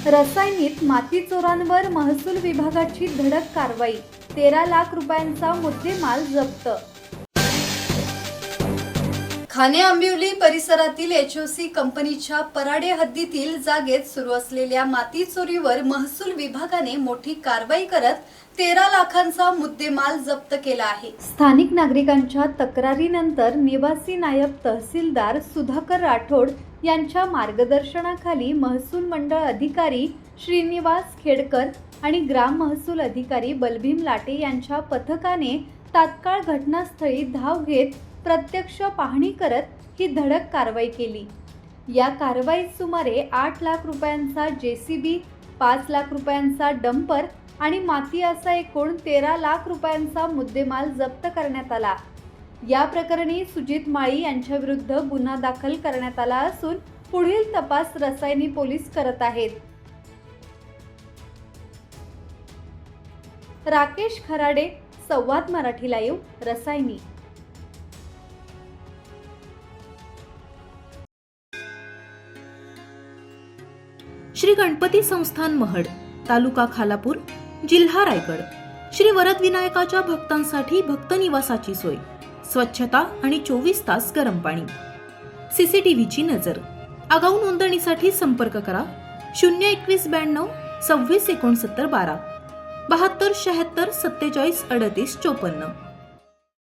रसायनीत माती चोरांवर महसूल विभागाची धडक कारवाई. 13 लाख रुपयांचा मुद्देमाल जप्त. खाणे आंबिवली परिसरातील एचओसी कंपनीच्या पराडे हद्दीतील जागेत सुरू असलेल्या माती चोरीवर महसूल विभागाने मोठी कारवाई करत 13 लाखांचा मुद्देमाल जप्त केला आहे. स्थानिक नागरिकांच्या तक्रारीनंतर निवासी नायब तहसीलदार सुधाकर राठोड यांच्या मार्गदर्शनाखाली महसूल मंडळ अधिकारी श्रीनिवास खेडकर आणि ग्राम महसूल अधिकारी बलभीम लाटे यांच्या पथकाने तात्काळ घटनास्थळी धाव घेत प्रत्यक्ष पाहणी करत ही धडक कारवाई केली. या कारवाईत सुमारे 8 लाख रुपयांचा जेसीबी, 5 लाख रुपयांचा डंपर आणि माती असा एकूण 13 लाख रुपयांचा मुद्देमाल जप्त करण्यात आला. या प्रकरणी सुजित माळी यांच्या विरुद्ध गुन्हा दाखल करण्यात आला असून पुढील तपास रसायनी पोलीस करत आहेत. राकेश खराडे, संवाद मराठी लाईव्ह, रसायनी. श्री गणपती संस्थान महड, तालुका खालापूर, जिल्हा रायगड. श्री वरद विनायकाच्या भक्तांसाठी भक्त निवासाची सोय, स्वच्छता आणि 24 तास गरम पाणी. सीसीटीव्हीची नजर. आगाऊ नोंदणीसाठी संपर्क करा 02192 26 69 12 72 76 47 38 54.